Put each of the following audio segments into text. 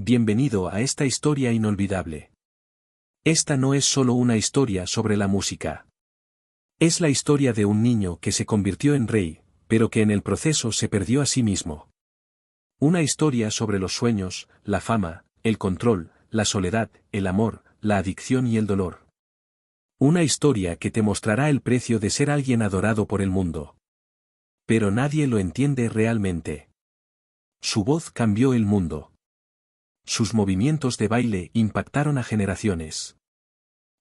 Bienvenido a esta historia inolvidable. Esta no es solo una historia sobre la música. Es la historia de un niño que se convirtió en rey, pero que en el proceso se perdió a sí mismo. Una historia sobre los sueños, la fama, el control, la soledad, el amor, la adicción y el dolor. Una historia que te mostrará el precio de ser alguien adorado por el mundo. Pero nadie lo entiende realmente. Su voz cambió el mundo. Sus movimientos de baile impactaron a generaciones.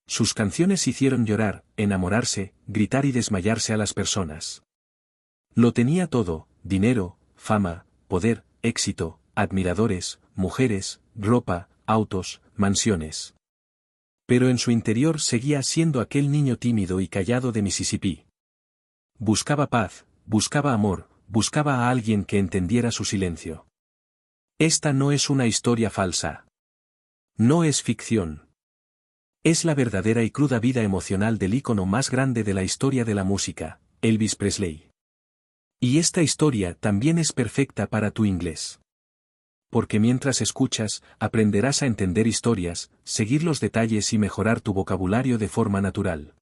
Sus canciones hicieron llorar, enamorarse, gritar y desmayarse a las personas. Lo tenía todo: dinero, fama, poder, éxito, admiradores, mujeres, ropa, autos, mansiones. Pero en su interior seguía siendo aquel niño tímido y callado de Mississippi. Buscaba paz, buscaba amor, buscaba a alguien que entendiera su silencio. Esta no es una historia falsa. No es ficción. Es la verdadera y cruda vida emocional del ícono más grande de la historia de la música, Elvis Presley. Y esta historia también es perfecta para tu inglés. Porque mientras escuchas, aprenderás a entender historias, seguir los detalles y mejorar tu vocabulario de forma natural.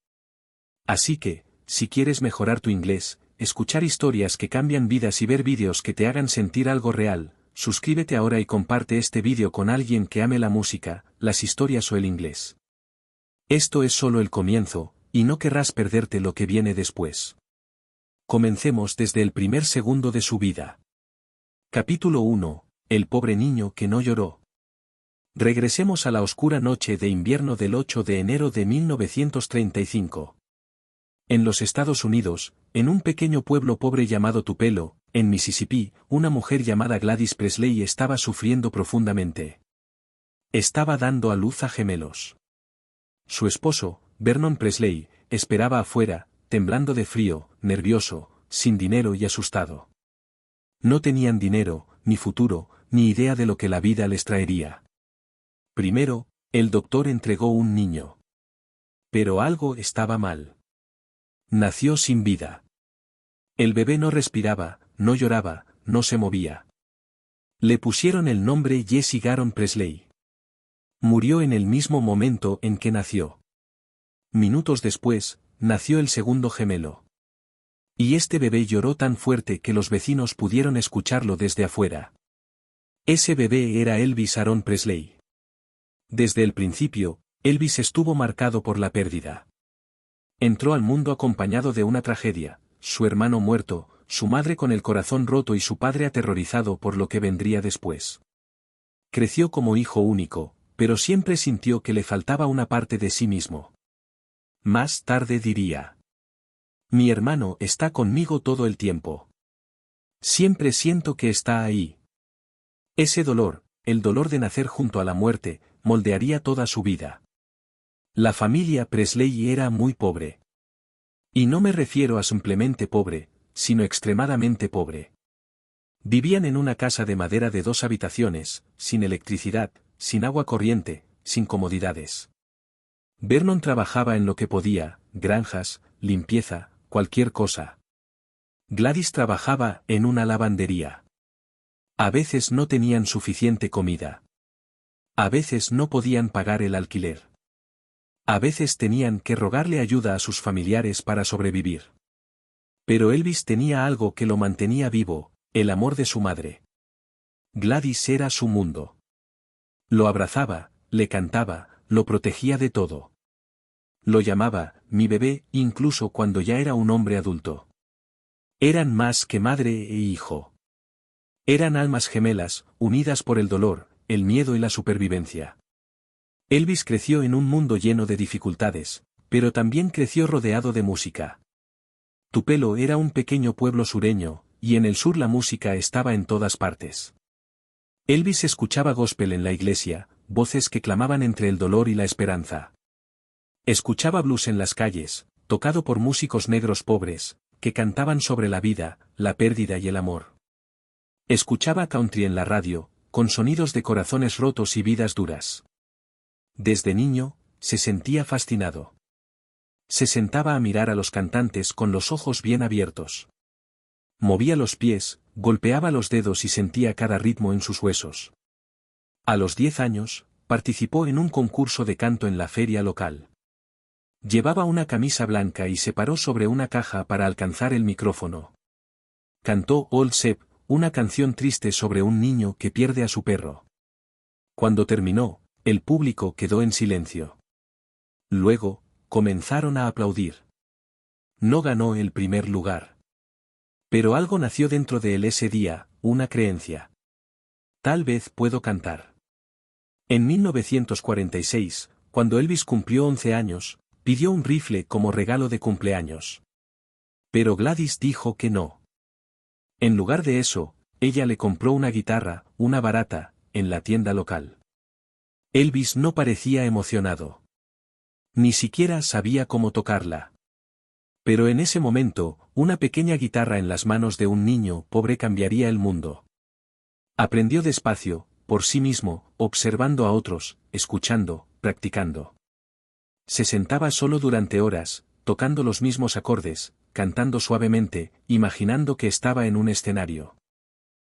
Así que, si quieres mejorar tu inglés, escuchar historias que cambian vidas y ver vídeos que te hagan sentir algo real, suscríbete ahora y comparte este vídeo con alguien que ame la música, las historias o el inglés. Esto es solo el comienzo, y no querrás perderte lo que viene después. Comencemos desde el primer segundo de su vida. Capítulo 1. El pobre niño que no lloró. Regresemos a la oscura noche de invierno del 8 de enero de 1935. En los Estados Unidos, en un pequeño pueblo pobre llamado Tupelo, en Mississippi, una mujer llamada Gladys Presley estaba sufriendo profundamente. Estaba dando a luz a gemelos. Su esposo, Vernon Presley, esperaba afuera, temblando de frío, nervioso, sin dinero y asustado. No tenían dinero, ni futuro, ni idea de lo que la vida les traería. Primero, el doctor entregó un niño. Pero algo estaba mal. Nació sin vida. El bebé no respiraba, no lloraba, no se movía. Le pusieron el nombre Jessie Garon Presley. Murió en el mismo momento en que nació. Minutos después, nació el segundo gemelo. Y este bebé lloró tan fuerte que los vecinos pudieron escucharlo desde afuera. Ese bebé era Elvis Aaron Presley. Desde el principio, Elvis estuvo marcado por la pérdida. Entró al mundo acompañado de una tragedia: su hermano muerto, su madre con el corazón roto y su padre aterrorizado por lo que vendría después. Creció como hijo único, pero siempre sintió que le faltaba una parte de sí mismo. Más tarde diría: mi hermano está conmigo todo el tiempo. Siempre siento que está ahí. Ese dolor, el dolor de nacer junto a la muerte, moldearía toda su vida. La familia Presley era muy pobre. Y no me refiero a simplemente pobre, sino extremadamente pobre. Vivían en una casa de madera de 2 habitaciones, sin electricidad, sin agua corriente, sin comodidades. Vernon trabajaba en lo que podía: granjas, limpieza, cualquier cosa. Gladys trabajaba en una lavandería. A veces no tenían suficiente comida. A veces no podían pagar el alquiler. A veces tenían que rogarle ayuda a sus familiares para sobrevivir. Pero Elvis tenía algo que lo mantenía vivo: el amor de su madre. Gladys era su mundo. Lo abrazaba, le cantaba, lo protegía de todo. Lo llamaba mi bebé, incluso cuando ya era un hombre adulto. Eran más que madre e hijo. Eran almas gemelas, unidas por el dolor, el miedo y la supervivencia. Elvis creció en un mundo lleno de dificultades, pero también creció rodeado de música. Tupelo era un pequeño pueblo sureño, y en el sur la música estaba en todas partes. Elvis escuchaba gospel en la iglesia, voces que clamaban entre el dolor y la esperanza. Escuchaba blues en las calles, tocado por músicos negros pobres, que cantaban sobre la vida, la pérdida y el amor. Escuchaba country en la radio, con sonidos de corazones rotos y vidas duras. Desde niño, se sentía fascinado. Se sentaba a mirar a los cantantes con los ojos bien abiertos. Movía los pies, golpeaba los dedos y sentía cada ritmo en sus huesos. A los 10 años, participó en un concurso de canto en la feria local. Llevaba una camisa blanca y se paró sobre una caja para alcanzar el micrófono. Cantó Old Sep, una canción triste sobre un niño que pierde a su perro. Cuando terminó, el público quedó en silencio. Luego, comenzaron a aplaudir. No ganó el primer lugar. Pero algo nació dentro de él ese día, una creencia. Tal vez puedo cantar. En 1946, cuando Elvis cumplió 11 años, pidió un rifle como regalo de cumpleaños. Pero Gladys dijo que no. En lugar de eso, ella le compró una guitarra, una barata, en la tienda local. Elvis no parecía emocionado. Ni siquiera sabía cómo tocarla. Pero en ese momento, una pequeña guitarra en las manos de un niño pobre cambiaría el mundo. Aprendió despacio, por sí mismo, observando a otros, escuchando, practicando. Se sentaba solo durante horas, tocando los mismos acordes, cantando suavemente, imaginando que estaba en un escenario.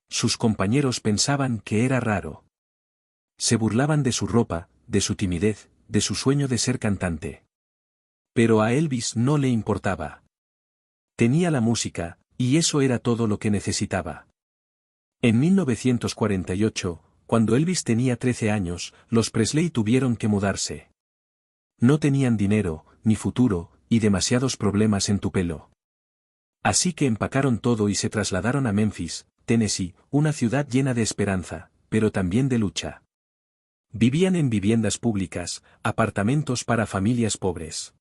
Sus compañeros pensaban que era raro. Se burlaban de su ropa, de su timidez, de su sueño de ser cantante. Pero a Elvis no le importaba. Tenía la música, y eso era todo lo que necesitaba. En 1948, cuando Elvis tenía 13 años, los Presley tuvieron que mudarse. No tenían dinero, ni futuro, y demasiados problemas en Tupelo. Así que empacaron todo y se trasladaron a Memphis, Tennessee, una ciudad llena de esperanza, pero también de lucha. Vivían en viviendas públicas, apartamentos para familias pobres.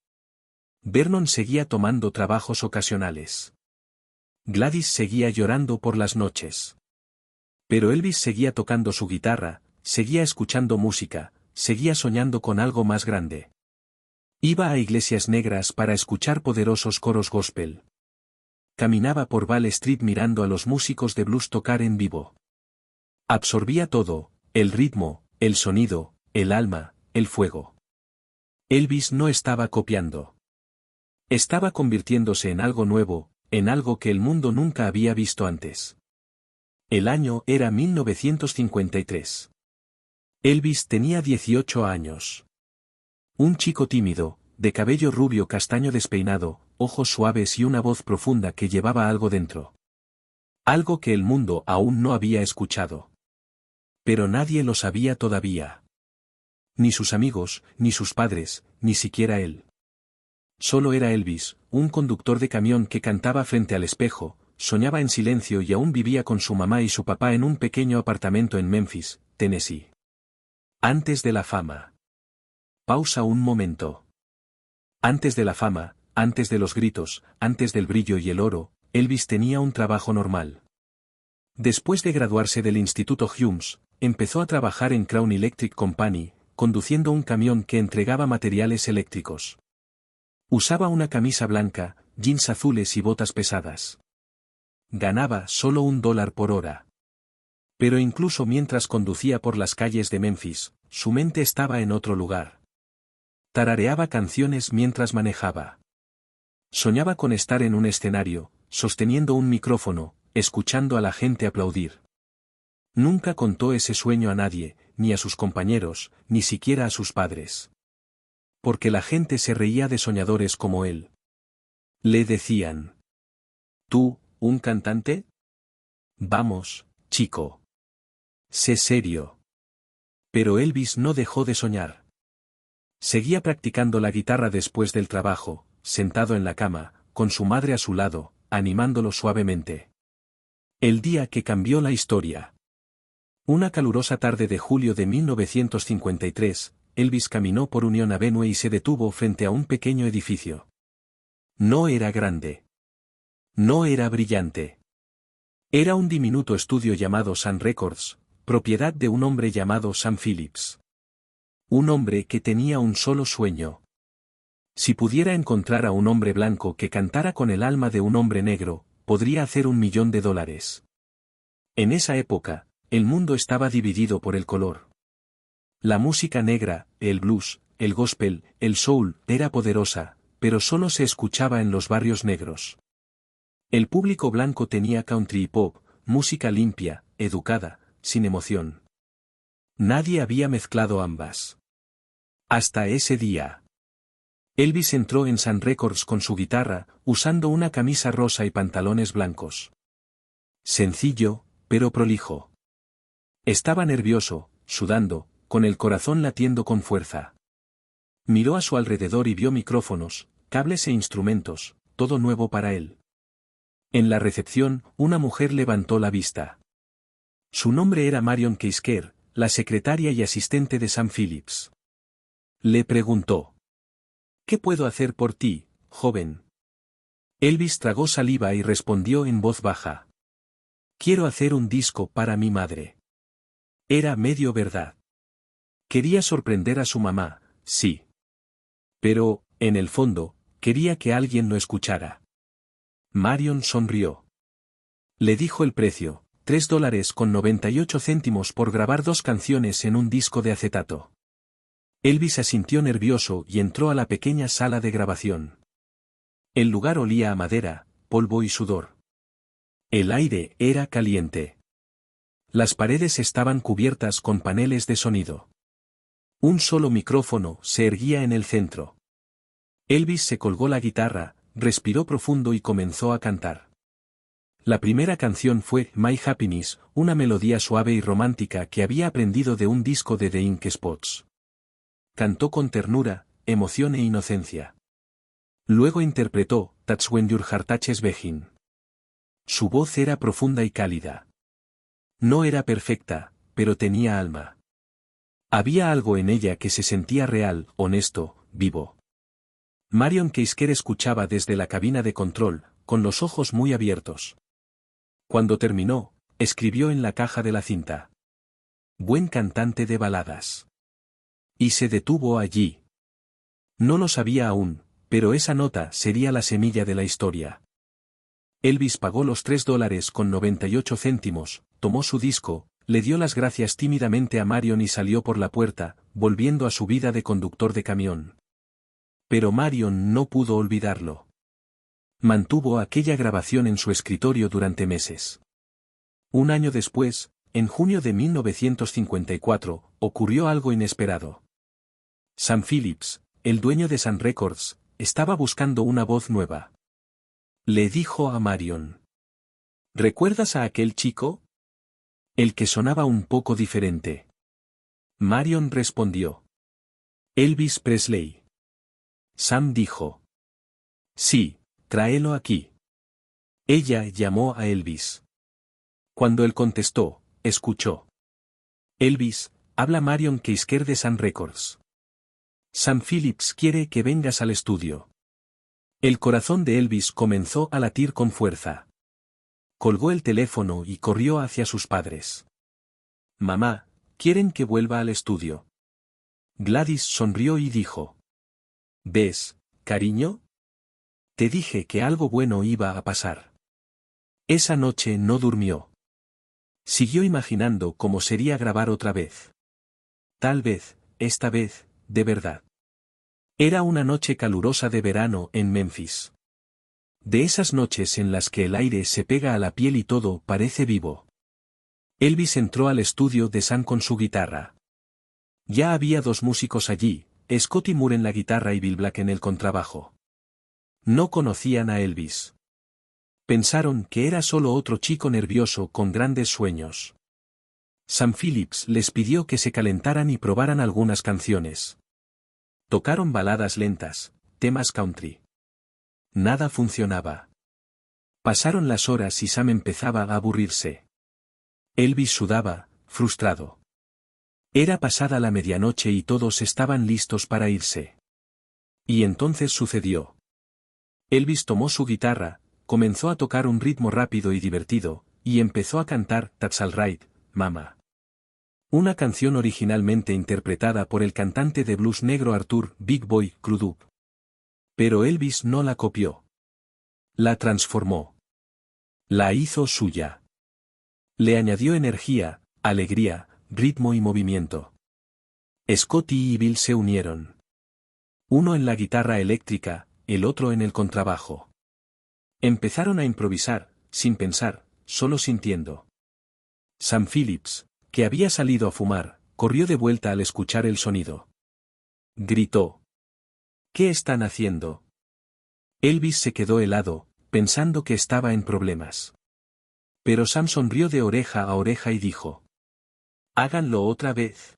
Vernon seguía tomando trabajos ocasionales. Gladys seguía llorando por las noches. Pero Elvis seguía tocando su guitarra, seguía escuchando música, seguía soñando con algo más grande. Iba a iglesias negras para escuchar poderosos coros gospel. Caminaba por Wall Street mirando a los músicos de blues tocar en vivo. Absorbía todo, el ritmo, el sonido, el alma, el fuego. Elvis no estaba copiando. Estaba convirtiéndose en algo nuevo, en algo que el mundo nunca había visto antes. El año era 1953. Elvis tenía 18 años. Un chico tímido, de cabello rubio castaño despeinado, ojos suaves y una voz profunda que llevaba algo dentro. Algo que el mundo aún no había escuchado. Pero nadie lo sabía todavía. Ni sus amigos, ni sus padres, ni siquiera él. Solo era Elvis, un conductor de camión que cantaba frente al espejo, soñaba en silencio y aún vivía con su mamá y su papá en un pequeño apartamento en Memphis, Tennessee. Antes de la fama. Pausa un momento. Antes de la fama, antes de los gritos, antes del brillo y el oro, Elvis tenía un trabajo normal. Después de graduarse del Instituto Humes, empezó a trabajar en Crown Electric Company, conduciendo un camión que entregaba materiales eléctricos. Usaba una camisa blanca, jeans azules y botas pesadas. Ganaba solo $1 por hora. Pero incluso mientras conducía por las calles de Memphis, su mente estaba en otro lugar. Tarareaba canciones mientras manejaba. Soñaba con estar en un escenario, sosteniendo un micrófono, escuchando a la gente aplaudir. Nunca contó ese sueño a nadie, ni a sus compañeros, ni siquiera a sus padres. Porque la gente se reía de soñadores como él. Le decían: ¿Tú, un cantante? Vamos, chico. Sé serio. Pero Elvis no dejó de soñar. Seguía practicando la guitarra después del trabajo, sentado en la cama, con su madre a su lado, animándolo suavemente. El día que cambió la historia. Una calurosa tarde de julio de 1953, Elvis caminó por Union Avenue y se detuvo frente a un pequeño edificio. No era grande. No era brillante. Era un diminuto estudio llamado Sun Records, propiedad de un hombre llamado Sam Phillips. Un hombre que tenía un solo sueño. Si pudiera encontrar a un hombre blanco que cantara con el alma de un hombre negro, podría hacer $1.000.000. En esa época, el mundo estaba dividido por el color. La música negra, el blues, el gospel, el soul, era poderosa, pero solo se escuchaba en los barrios negros. El público blanco tenía country y pop, música limpia, educada, sin emoción. Nadie había mezclado ambas. Hasta ese día. Elvis entró en Sun Records con su guitarra, usando una camisa rosa y pantalones blancos. Sencillo, pero prolijo. Estaba nervioso, sudando, con el corazón latiendo con fuerza. Miró a su alrededor y vio micrófonos, cables e instrumentos, todo nuevo para él. En la recepción, una mujer levantó la vista. Su nombre era Marion Keisker, la secretaria y asistente de Sam Phillips. Le preguntó: «¿Qué puedo hacer por ti, joven?» Elvis tragó saliva y respondió en voz baja: «Quiero hacer un disco para mi madre». Era medio verdad. Quería sorprender a su mamá, sí. Pero, en el fondo, quería que alguien lo escuchara. Marion sonrió. Le dijo el precio, $3.98 por grabar 2 canciones en un disco de acetato. Elvis asintió nervioso y entró a la pequeña sala de grabación. El lugar olía a madera, polvo y sudor. El aire era caliente. Las paredes estaban cubiertas con paneles de sonido. Un solo micrófono se erguía en el centro. Elvis se colgó la guitarra, respiró profundo y comenzó a cantar. La primera canción fue My Happiness, una melodía suave y romántica que había aprendido de un disco de The Ink Spots. Cantó con ternura, emoción e inocencia. Luego interpretó That's When Your Heart Touches Begin. Su voz era profunda y cálida. No era perfecta, pero tenía alma. Había algo en ella que se sentía real, honesto, vivo. Marion Keisker escuchaba desde la cabina de control, con los ojos muy abiertos. Cuando terminó, escribió en la caja de la cinta: «Buen cantante de baladas». Y se detuvo allí. No lo sabía aún, pero esa nota sería la semilla de la historia. Elvis pagó los $3.98, tomó su disco, le dio las gracias tímidamente a Marion y salió por la puerta, volviendo a su vida de conductor de camión. Pero Marion no pudo olvidarlo. Mantuvo aquella grabación en su escritorio durante meses. Un año después, en junio de 1954, ocurrió algo inesperado. Sam Phillips, el dueño de Sun Records, estaba buscando una voz nueva. Le dijo a Marion: «¿Recuerdas a aquel chico? El que sonaba un poco diferente». Marion respondió: «Elvis Presley». Sam dijo: «Sí, tráelo aquí». Ella llamó a Elvis. Cuando él contestó, escuchó: «Elvis, habla Marion Keisker de Sun Records. Sam Phillips quiere que vengas al estudio». El corazón de Elvis comenzó a latir con fuerza. Colgó el teléfono y corrió hacia sus padres. «Mamá, quieren que vuelva al estudio». Gladys sonrió y dijo: «¿Ves, cariño? Te dije que algo bueno iba a pasar». Esa noche no durmió. Siguió imaginando cómo sería grabar otra vez. Tal vez, esta vez, de verdad. Era una noche calurosa de verano en Memphis. De esas noches en las que el aire se pega a la piel y todo parece vivo. Elvis entró al estudio de Sam con su guitarra. Ya había 2 músicos allí, Scotty Moore en la guitarra y Bill Black en el contrabajo. No conocían a Elvis. Pensaron que era solo otro chico nervioso con grandes sueños. Sam Phillips les pidió que se calentaran y probaran algunas canciones. Tocaron baladas lentas, temas country. Nada funcionaba. Pasaron las horas y Sam empezaba a aburrirse. Elvis sudaba, frustrado. Era pasada la medianoche y todos estaban listos para irse. Y entonces sucedió. Elvis tomó su guitarra, comenzó a tocar un ritmo rápido y divertido, y empezó a cantar That's All Right, Mama. Una canción originalmente interpretada por el cantante de blues negro Arthur Big Boy Crudup. Pero Elvis no la copió. La transformó. La hizo suya. Le añadió energía, alegría, ritmo y movimiento. Scotty y Bill se unieron. Uno en la guitarra eléctrica, el otro en el contrabajo. Empezaron a improvisar, sin pensar, solo sintiendo. Sam Phillips, que había salido a fumar, corrió de vuelta al escuchar el sonido. Gritó. ¿Qué están haciendo? Elvis se quedó helado, pensando que estaba en problemas. Pero Sam sonrió de oreja a oreja y dijo. Háganlo otra vez.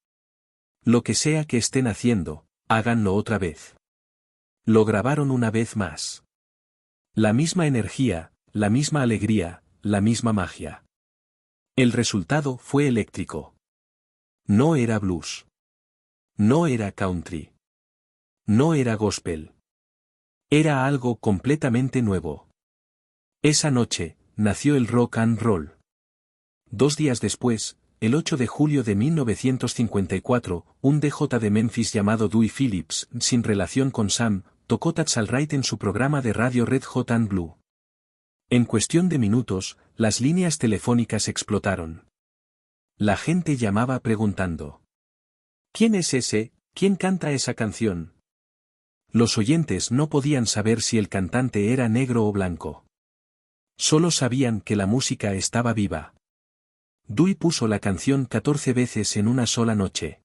Lo que sea que estén haciendo, háganlo otra vez. Lo grabaron una vez más. La misma energía, la misma alegría, la misma magia. El resultado fue eléctrico. No era blues. No era country. No era gospel. Era algo completamente nuevo. Esa noche, nació el rock and roll. 2 días después, el 8 de julio de 1954, un DJ de Memphis llamado Dewey Phillips, sin relación con Sam, tocó That's All Right en su programa de radio Red Hot and Blue. En cuestión de minutos, las líneas telefónicas explotaron. La gente llamaba preguntando. ¿Quién es ese? ¿Quién canta esa canción? Los oyentes no podían saber si el cantante era negro o blanco. Solo sabían que la música estaba viva. Dewey puso la canción 14 veces en una sola noche.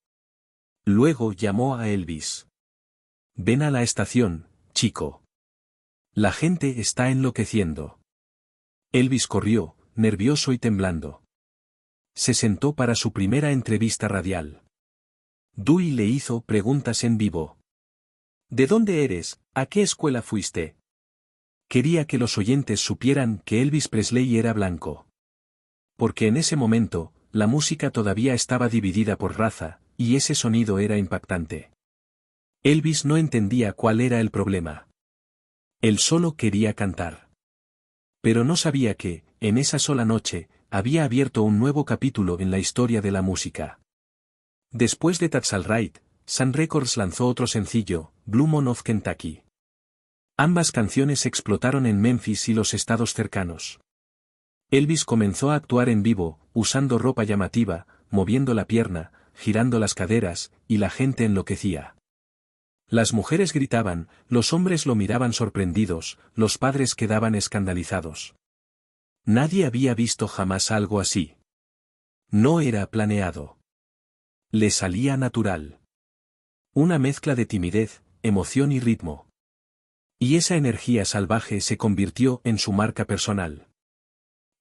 Luego llamó a Elvis. Ven a la estación, chico. La gente está enloqueciendo. Elvis corrió, nervioso y temblando. Se sentó para su primera entrevista radial. Dewey le hizo preguntas en vivo. ¿De dónde eres? ¿A qué escuela fuiste? Quería que los oyentes supieran que Elvis Presley era blanco. Porque en ese momento, la música todavía estaba dividida por raza, y ese sonido era impactante. Elvis no entendía cuál era el problema. Él solo quería cantar. Pero no sabía que, en esa sola noche, había abierto un nuevo capítulo en la historia de la música. Después de That's All Right, Sun Records lanzó otro sencillo, Blue Moon of Kentucky. Ambas canciones explotaron en Memphis y los estados cercanos. Elvis comenzó a actuar en vivo, usando ropa llamativa, moviendo la pierna, girando las caderas, y la gente enloquecía. Las mujeres gritaban, los hombres lo miraban sorprendidos, los padres quedaban escandalizados. Nadie había visto jamás algo así. No era planeado. Le salía natural. Una mezcla de timidez, emoción y ritmo. Y esa energía salvaje se convirtió en su marca personal.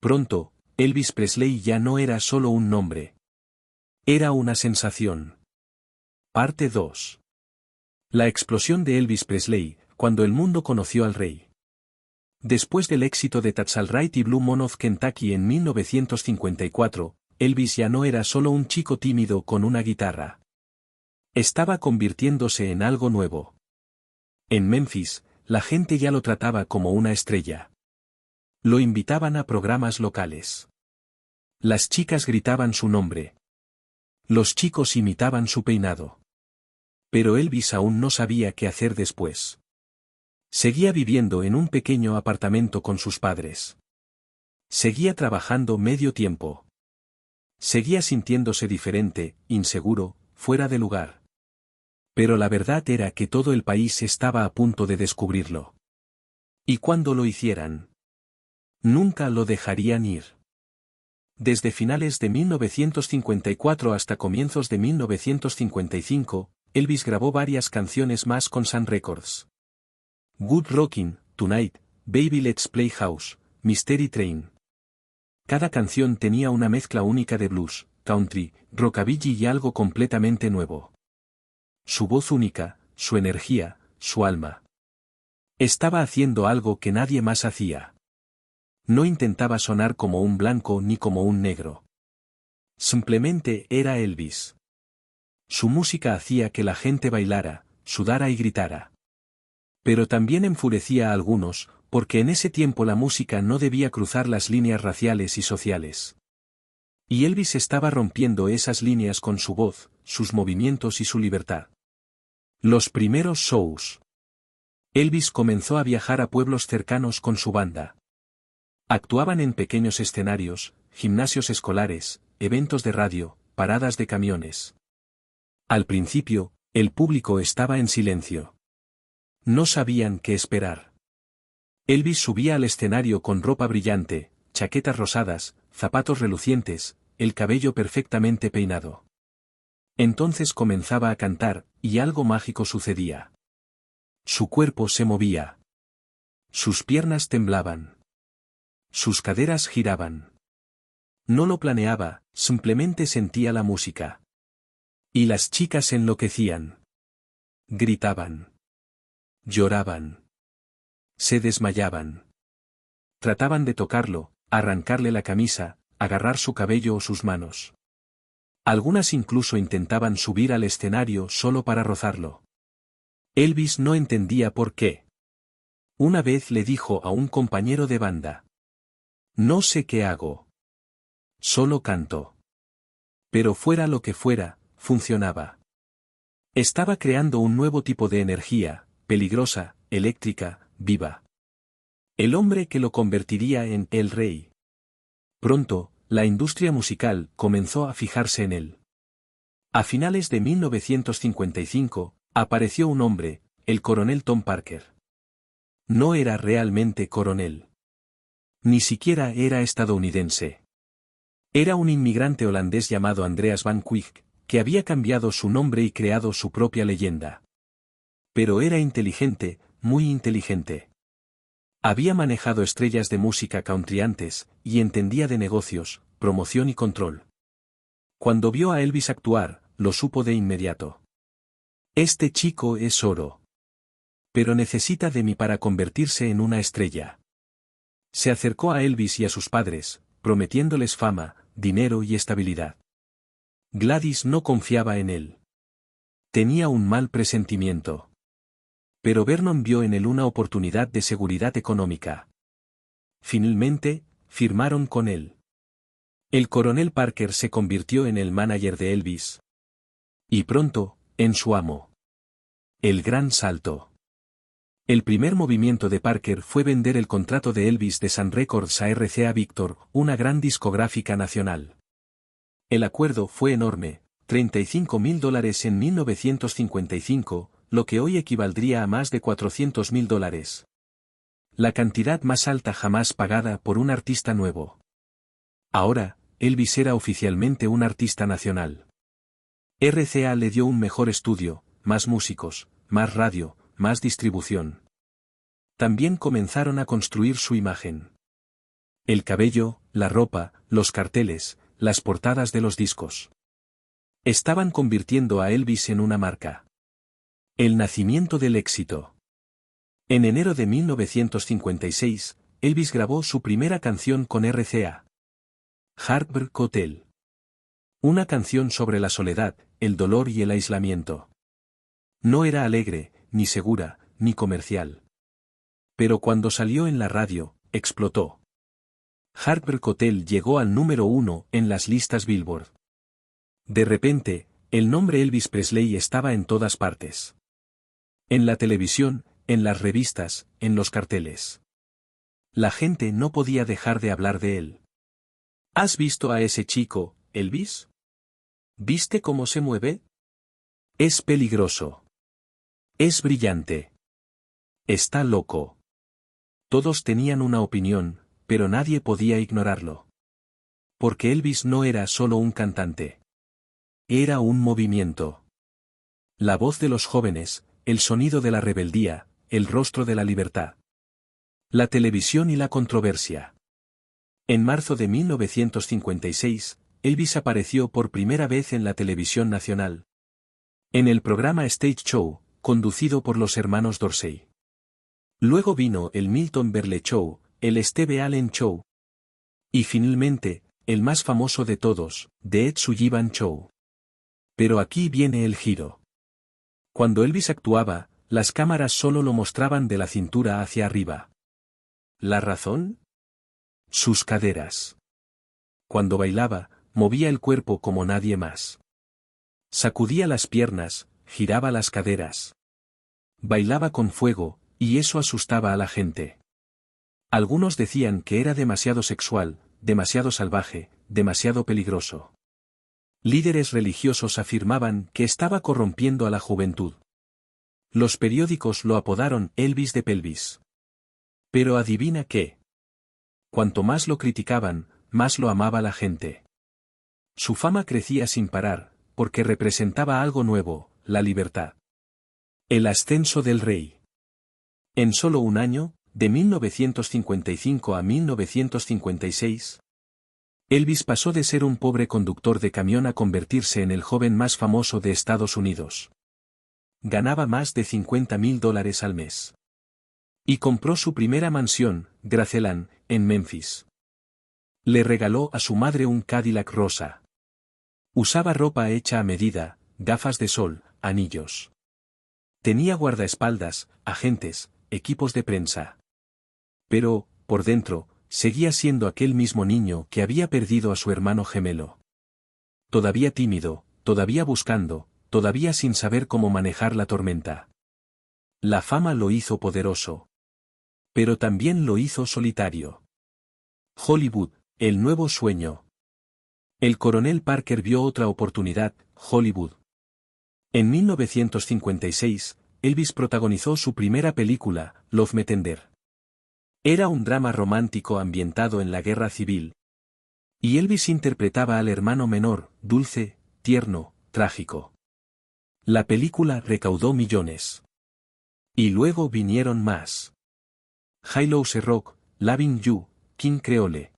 Pronto, Elvis Presley ya no era solo un nombre. Era una sensación. Parte 2. La explosión de Elvis Presley, cuando el mundo conoció al rey. Después del éxito de That's All Right y Blue Moon of Kentucky en 1954, Elvis ya no era solo un chico tímido con una guitarra. Estaba convirtiéndose en algo nuevo. En Memphis, la gente ya lo trataba como una estrella. Lo invitaban a programas locales. Las chicas gritaban su nombre. Los chicos imitaban su peinado. Pero Elvis aún no sabía qué hacer después. Seguía viviendo en un pequeño apartamento con sus padres. Seguía trabajando medio tiempo. Seguía sintiéndose diferente, inseguro, fuera de lugar. Pero la verdad era que todo el país estaba a punto de descubrirlo. Y cuando lo hicieran, nunca lo dejarían ir. Desde finales de 1954 hasta comienzos de 1955, Elvis grabó varias canciones más con Sun Records. Good Rockin', Tonight, Baby Let's Play House, Mystery Train. Cada canción tenía una mezcla única de blues, country, rockabilly y algo completamente nuevo. Su voz única, su energía, su alma. Estaba haciendo algo que nadie más hacía. No intentaba sonar como un blanco ni como un negro. Simplemente era Elvis. Su música hacía que la gente bailara, sudara y gritara. Pero también enfurecía a algunos, porque en ese tiempo la música no debía cruzar las líneas raciales y sociales. Y Elvis estaba rompiendo esas líneas con su voz, sus movimientos y su libertad. Los primeros shows. Elvis comenzó a viajar a pueblos cercanos con su banda. Actuaban en pequeños escenarios, gimnasios escolares, eventos de radio, paradas de camiones. Al principio, el público estaba en silencio. No sabían qué esperar. Elvis subía al escenario con ropa brillante, chaquetas rosadas, zapatos relucientes, el cabello perfectamente peinado. Entonces comenzaba a cantar, y algo mágico sucedía. Su cuerpo se movía. Sus piernas temblaban. Sus caderas giraban. No lo planeaba, simplemente sentía la música. Y las chicas enloquecían. Gritaban. Lloraban. Se desmayaban. Trataban de tocarlo, arrancarle la camisa, agarrar su cabello o sus manos. Algunas incluso intentaban subir al escenario solo para rozarlo. Elvis no entendía por qué. Una vez le dijo a un compañero de banda: "No sé qué hago. Solo canto". Pero fuera lo que fuera, funcionaba. Estaba creando un nuevo tipo de energía, peligrosa, eléctrica, viva. El hombre que lo convertiría en el rey. Pronto, la industria musical comenzó a fijarse en él. A finales de 1955, apareció un hombre, el coronel Tom Parker. No era realmente coronel. Ni siquiera era estadounidense. Era un inmigrante holandés llamado Andreas van Quijk, que había cambiado su nombre y creado su propia leyenda. Pero era inteligente, muy inteligente. Había manejado estrellas de música country antes, y entendía de negocios, promoción y control. Cuando vio a Elvis actuar, lo supo de inmediato. Este chico es oro. Pero necesita de mí para convertirse en una estrella. Se acercó a Elvis y a sus padres, prometiéndoles fama, dinero y estabilidad. Gladys no confiaba en él. Tenía un mal presentimiento. Pero Vernon vio en él una oportunidad de seguridad económica. Finalmente, firmaron con él. El coronel Parker se convirtió en el manager de Elvis. Y pronto, en su amo. El gran salto. El primer movimiento de Parker fue vender el contrato de Elvis de Sun Records a RCA Victor, una gran discográfica nacional. El acuerdo fue enorme, $35.000 en 1955, lo que hoy equivaldría a más de $400.000. La cantidad más alta jamás pagada por un artista nuevo. Ahora, Elvis era oficialmente un artista nacional. RCA le dio un mejor estudio, más músicos, más radio, más distribución. También comenzaron a construir su imagen. El cabello, la ropa, los carteles, las portadas de los discos. Estaban convirtiendo a Elvis en una marca. El nacimiento del éxito. En enero de 1956, Elvis grabó su primera canción con RCA. Heartbreak Hotel. Una canción sobre la soledad, el dolor y el aislamiento. No era alegre, ni segura, ni comercial. Pero cuando salió en la radio, explotó. Heartbreak Hotel llegó al número 1 en las listas Billboard. De repente, el nombre Elvis Presley estaba en todas partes. En la televisión, en las revistas, en los carteles. La gente no podía dejar de hablar de él. ¿Has visto a ese chico, Elvis? ¿Viste cómo se mueve? Es peligroso. Es brillante. Está loco. Todos tenían una opinión, pero nadie podía ignorarlo. Porque Elvis no era solo un cantante. Era un movimiento. La voz de los jóvenes, el sonido de la rebeldía, el rostro de la libertad. La televisión y la controversia. En marzo de 1956, Elvis apareció por primera vez en la televisión nacional. En el programa Stage Show, conducido por los hermanos Dorsey. Luego vino el Milton Berle Show, el Steve Allen Show. Y finalmente, el más famoso de todos, The Ed Sullivan Show. Pero aquí viene el giro. Cuando Elvis actuaba, las cámaras solo lo mostraban de la cintura hacia arriba. ¿La razón? Sus caderas. Cuando bailaba, movía el cuerpo como nadie más. Sacudía las piernas, giraba las caderas. Bailaba con fuego, y eso asustaba a la gente. Algunos decían que era demasiado sexual, demasiado salvaje, demasiado peligroso. Líderes religiosos afirmaban que estaba corrompiendo a la juventud. Los periódicos lo apodaron Elvis de Pelvis. Pero adivina qué. Cuanto más lo criticaban, más lo amaba la gente. Su fama crecía sin parar, porque representaba algo nuevo, la libertad. El ascenso del rey. En solo un año, de 1955 a 1956, Elvis pasó de ser un pobre conductor de camión a convertirse en el joven más famoso de Estados Unidos. Ganaba más de $50,000 al mes. Y compró su primera mansión, Graceland, en Memphis. Le regaló a su madre un Cadillac rosa. Usaba ropa hecha a medida, gafas de sol, anillos. Tenía guardaespaldas, agentes, equipos de prensa. Pero, por dentro, seguía siendo aquel mismo niño que había perdido a su hermano gemelo. Todavía tímido, todavía buscando, todavía sin saber cómo manejar la tormenta. La fama lo hizo poderoso. Pero también lo hizo solitario. Hollywood, el nuevo sueño. El coronel Parker vio otra oportunidad, Hollywood. En 1956, Elvis protagonizó su primera película, Love Me Tender. Era un drama romántico ambientado en la guerra civil. Y Elvis interpretaba al hermano menor, dulce, tierno, trágico. La película recaudó millones. Y luego vinieron más. Jailhouse Rock, Loving You, King Creole.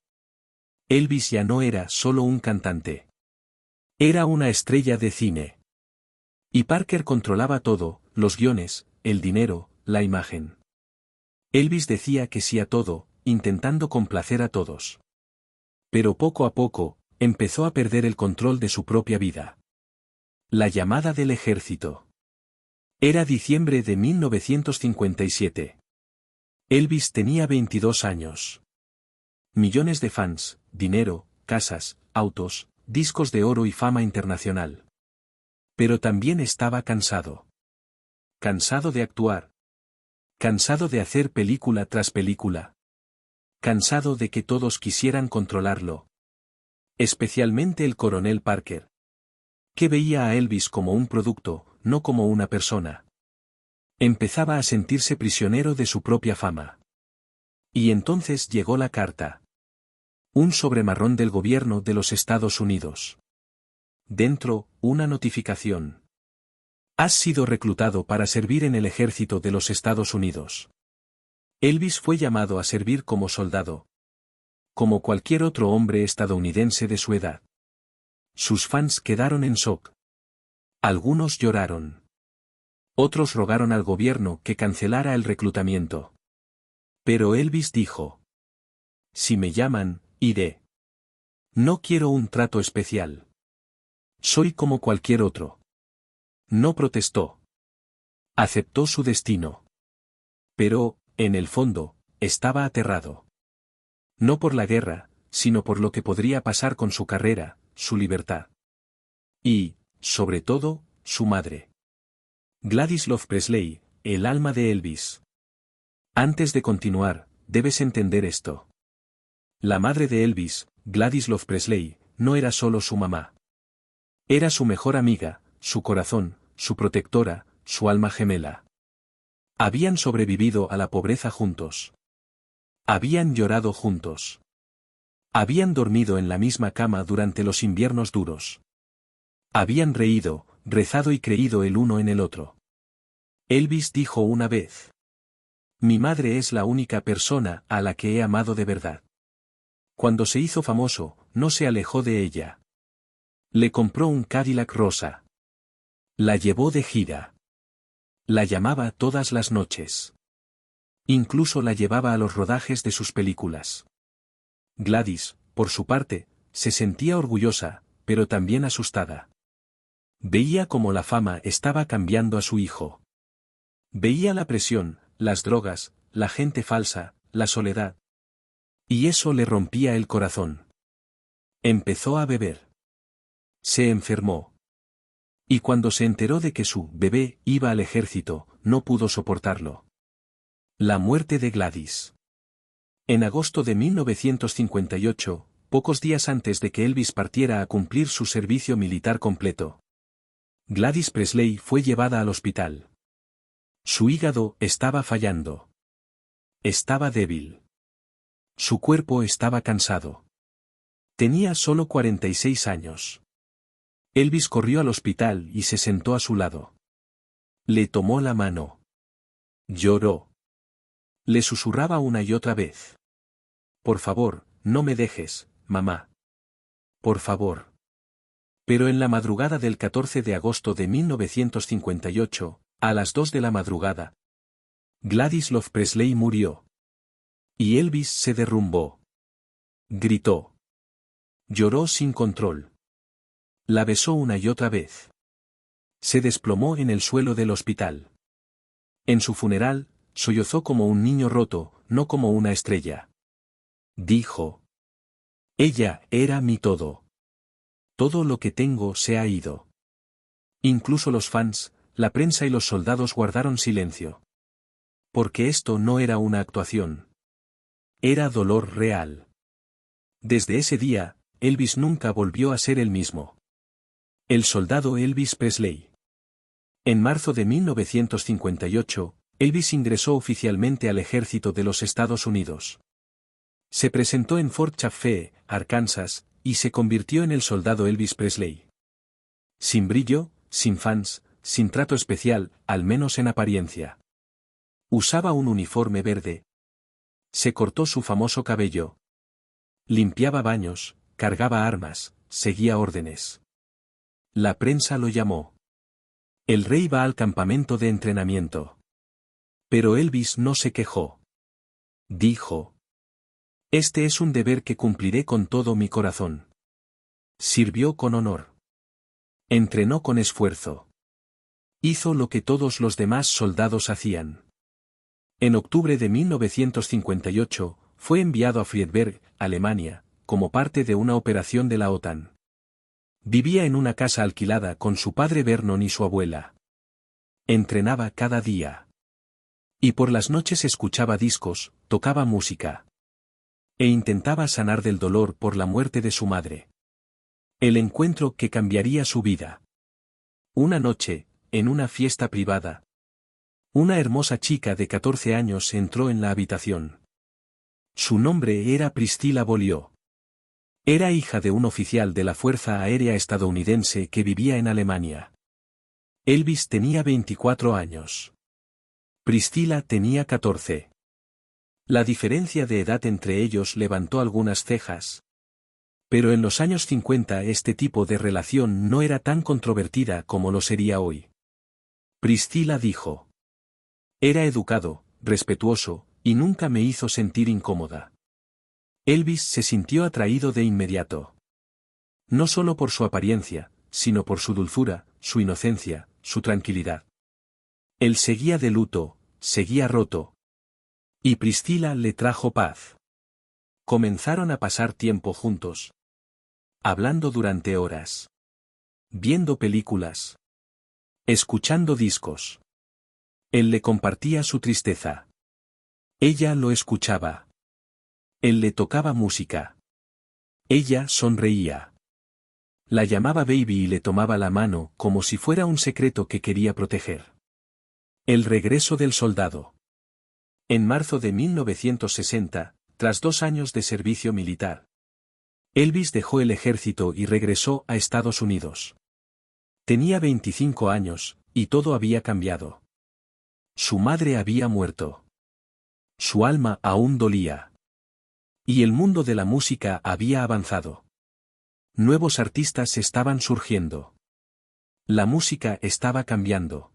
Elvis ya no era solo un cantante. Era una estrella de cine. Y Parker controlaba todo, los guiones, el dinero, la imagen. Elvis decía que sí a todo, intentando complacer a todos. Pero poco a poco, empezó a perder el control de su propia vida. La llamada del ejército. Era diciembre de 1957. Elvis tenía 22 años. Millones de fans, dinero, casas, autos, discos de oro y fama internacional. Pero también estaba cansado. Cansado de actuar. Cansado de hacer película tras película. Cansado de que todos quisieran controlarlo. Especialmente el coronel Parker. Que veía a Elvis como un producto, no como una persona. Empezaba a sentirse prisionero de su propia fama. Y entonces llegó la carta. Un sobre marrón del gobierno de los Estados Unidos. Dentro, una notificación. Has sido reclutado para servir en el ejército de los Estados Unidos. Elvis fue llamado a servir como soldado. Como cualquier otro hombre estadounidense de su edad. Sus fans quedaron en shock. Algunos lloraron. Otros rogaron al gobierno que cancelara el reclutamiento. Pero Elvis dijo: si me llaman, iré. No quiero un trato especial. Soy como cualquier otro. No protestó. Aceptó su destino. Pero, en el fondo, estaba aterrado. No por la guerra, sino por lo que podría pasar con su carrera, su libertad. Y, sobre todo, su madre. Gladys Love Presley, el alma de Elvis. Antes de continuar, debes entender esto. La madre de Elvis, Gladys Love Presley, no era solo su mamá. Era su mejor amiga, su corazón, su protectora, su alma gemela. Habían sobrevivido a la pobreza juntos. Habían llorado juntos. Habían dormido en la misma cama durante los inviernos duros. Habían reído, rezado y creído el uno en el otro. Elvis dijo una vez: mi madre es la única persona a la que he amado de verdad. Cuando se hizo famoso, no se alejó de ella. Le compró un Cadillac rosa. La llevó de gira. La llamaba todas las noches. Incluso la llevaba a los rodajes de sus películas. Gladys, por su parte, se sentía orgullosa, pero también asustada. Veía cómo la fama estaba cambiando a su hijo. Veía la presión, las drogas, la gente falsa, la soledad. Y eso le rompía el corazón. Empezó a beber. Se enfermó. Y cuando se enteró de que su bebé iba al ejército, no pudo soportarlo. La muerte de Gladys. En agosto de 1958, pocos días antes de que Elvis partiera a cumplir su servicio militar completo, Gladys Presley fue llevada al hospital. Su hígado estaba fallando. Estaba débil. Su cuerpo estaba cansado. Tenía solo 46 años. Elvis corrió al hospital y se sentó a su lado. Le tomó la mano. Lloró. Le susurraba una y otra vez. Por favor, no me dejes, mamá. Por favor. Pero en la madrugada del 14 de agosto de 1958, a las 2 de la madrugada, Gladys Love Presley murió. Y Elvis se derrumbó. Gritó. Lloró sin control. La besó una y otra vez. Se desplomó en el suelo del hospital. En su funeral, sollozó como un niño roto, no como una estrella. Dijo. Ella era mi todo. Todo lo que tengo se ha ido. Incluso los fans, la prensa y los soldados guardaron silencio. Porque esto no era una actuación. Era dolor real. Desde ese día, Elvis nunca volvió a ser el mismo. El soldado Elvis Presley. En marzo de 1958, Elvis ingresó oficialmente al ejército de los Estados Unidos. Se presentó en Fort Chaffee, Arkansas, y se convirtió en el soldado Elvis Presley. Sin brillo, sin fans, sin trato especial, al menos en apariencia. Usaba un uniforme verde. Se cortó su famoso cabello. Limpiaba baños, cargaba armas, seguía órdenes. La prensa lo llamó. El rey va al campamento de entrenamiento. Pero Elvis no se quejó. Dijo. Este es un deber que cumpliré con todo mi corazón. Sirvió con honor. Entrenó con esfuerzo. Hizo lo que todos los demás soldados hacían. En octubre de 1958, fue enviado a Friedberg, Alemania, como parte de una operación de la OTAN. Vivía en una casa alquilada con su padre Vernon y su abuela. Entrenaba cada día. Y por las noches escuchaba discos, tocaba música. E intentaba sanar del dolor por la muerte de su madre. El encuentro que cambiaría su vida. Una noche, en una fiesta privada, una hermosa chica de 14 años entró en la habitación. Su nombre era Priscilla Beaulieu. Era hija de un oficial de la Fuerza Aérea estadounidense que vivía en Alemania. Elvis tenía 24 años. Priscilla tenía 14. La diferencia de edad entre ellos levantó algunas cejas. Pero en los años 50 este tipo de relación no era tan controvertida como lo sería hoy. Priscilla dijo. Era educado, respetuoso, y nunca me hizo sentir incómoda. Elvis se sintió atraído de inmediato. No solo por su apariencia, sino por su dulzura, su inocencia, su tranquilidad. Él seguía de luto, seguía roto. Y Priscilla le trajo paz. Comenzaron a pasar tiempo juntos. Hablando durante horas. Viendo películas. Escuchando discos. Él le compartía su tristeza. Ella lo escuchaba. Él le tocaba música. Ella sonreía. La llamaba baby y le tomaba la mano como si fuera un secreto que quería proteger. El regreso del soldado. En marzo de 1960, tras 2 años de servicio militar, Elvis dejó el ejército y regresó a Estados Unidos. Tenía 25 años, y todo había cambiado. Su madre había muerto. Su alma aún dolía. Y el mundo de la música había avanzado. Nuevos artistas estaban surgiendo. La música estaba cambiando.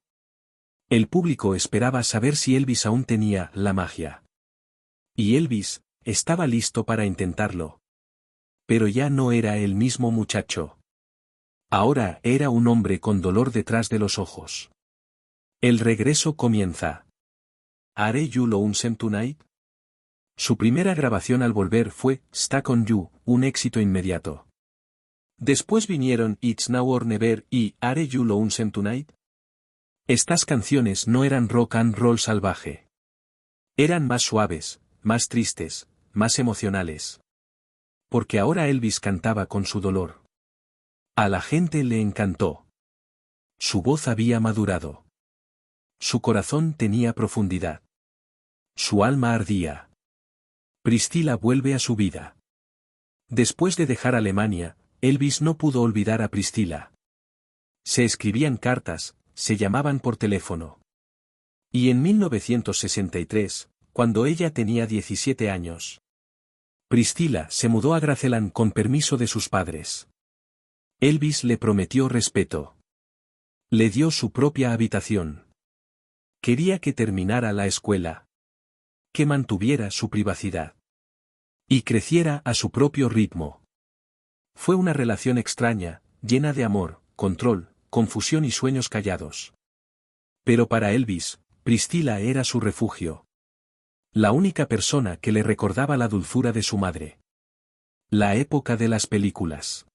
El público esperaba saber si Elvis aún tenía la magia. Y Elvis estaba listo para intentarlo. Pero ya no era el mismo muchacho. Ahora era un hombre con dolor detrás de los ojos. El regreso comienza. ¿Are You Lonesome Tonight? Su primera grabación al volver fue Stuck on You, un éxito inmediato. Después vinieron It's Now or Never y ¿Are You Lonesome Tonight? Estas canciones no eran rock and roll salvaje. Eran más suaves, más tristes, más emocionales. Porque ahora Elvis cantaba con su dolor. A la gente le encantó. Su voz había madurado. Su corazón tenía profundidad. Su alma ardía. Priscilla vuelve a su vida. Después de dejar Alemania, Elvis no pudo olvidar a Priscilla. Se escribían cartas, se llamaban por teléfono. Y en 1963, cuando ella tenía 17 años, Priscilla se mudó a Graceland con permiso de sus padres. Elvis le prometió respeto. Le dio su propia habitación. Quería que terminara la escuela. Que mantuviera su privacidad. Y creciera a su propio ritmo. Fue una relación extraña, llena de amor, control, confusión y sueños callados. Pero para Elvis, Priscilla era su refugio. La única persona que le recordaba la dulzura de su madre. La época de las películas.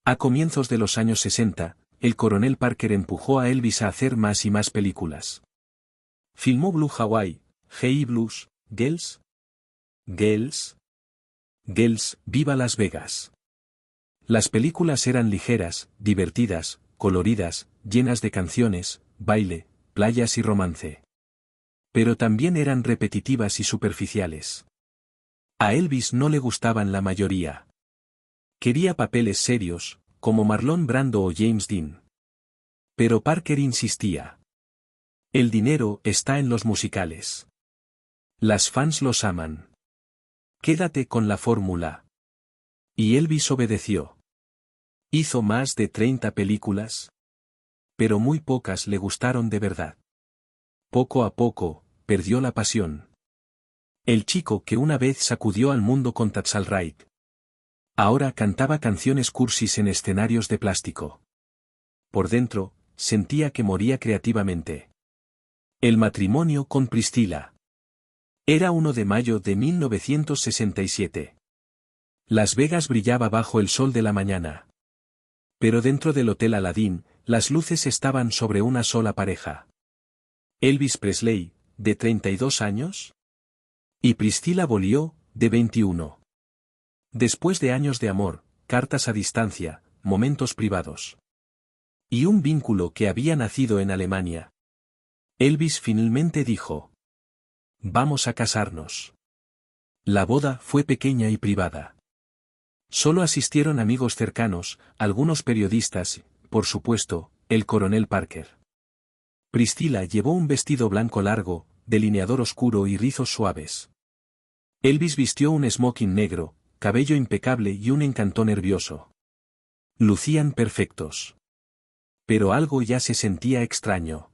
A comienzos de los años 60, el coronel Parker empujó a Elvis a hacer más y más películas. Filmó Blue Hawaii, Hey Blues, Girls, Viva Las Vegas. Las películas eran ligeras, divertidas, coloridas, llenas de canciones, baile, playas y romance. Pero también eran repetitivas y superficiales. A Elvis no le gustaban la mayoría. Quería papeles serios, como Marlon Brando o James Dean. Pero Parker insistía. El dinero está en los musicales. Las fans los aman. Quédate con la fórmula. Y Elvis obedeció. Hizo más de 30 películas. Pero muy pocas le gustaron de verdad. Poco a poco, perdió la pasión. El chico que una vez sacudió al mundo con That's All Right. Ahora cantaba canciones cursis en escenarios de plástico. Por dentro, sentía que moría creativamente. El matrimonio con Priscilla. Era 1 de mayo de 1967. Las Vegas brillaba bajo el sol de la mañana. Pero dentro del Hotel Aladdin, las luces estaban sobre una sola pareja. Elvis Presley, de 32 años. Y Priscilla Beaulieu, de 21. Después de años de amor, cartas a distancia, momentos privados. Y un vínculo que había nacido en Alemania. Elvis finalmente dijo: vamos a casarnos. La boda fue pequeña y privada. Solo asistieron amigos cercanos, algunos periodistas, por supuesto, el coronel Parker. Priscilla llevó un vestido blanco largo, delineador oscuro y rizos suaves. Elvis vistió un smoking negro, cabello impecable y un encanto nervioso. Lucían perfectos. Pero algo ya se sentía extraño.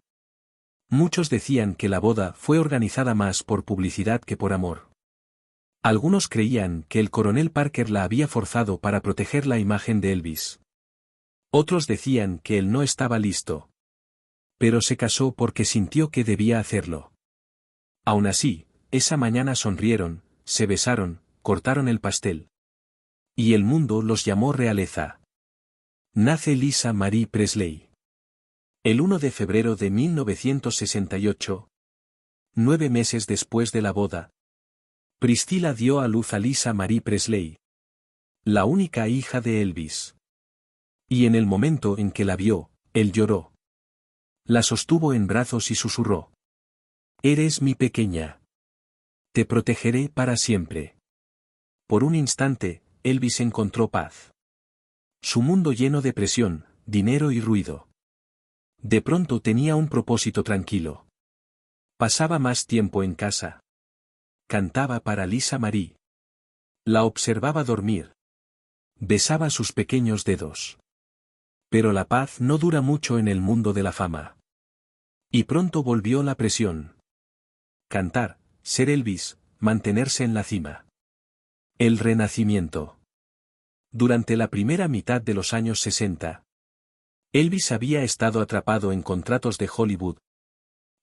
Muchos decían que la boda fue organizada más por publicidad que por amor. Algunos creían que el coronel Parker la había forzado para proteger la imagen de Elvis. Otros decían que él no estaba listo. Pero se casó porque sintió que debía hacerlo. Aún así, esa mañana sonrieron, se besaron, cortaron el pastel. Y el mundo los llamó realeza. Nace Lisa Marie Presley. El 1 de febrero de 1968. 9 meses después de la boda. Priscilla dio a luz a Lisa Marie Presley. La única hija de Elvis. Y en el momento en que la vio, él lloró. La sostuvo en brazos y susurró: eres mi pequeña. Te protegeré para siempre. Por un instante, Elvis encontró paz. Su mundo lleno de presión, dinero y ruido. De pronto tenía un propósito tranquilo. Pasaba más tiempo en casa. Cantaba para Lisa Marie. La observaba dormir. Besaba sus pequeños dedos. Pero la paz no dura mucho en el mundo de la fama. Y pronto volvió la presión. Cantar, ser Elvis, mantenerse en la cima. El renacimiento. Durante la primera mitad de los años 60, Elvis había estado atrapado en contratos de Hollywood,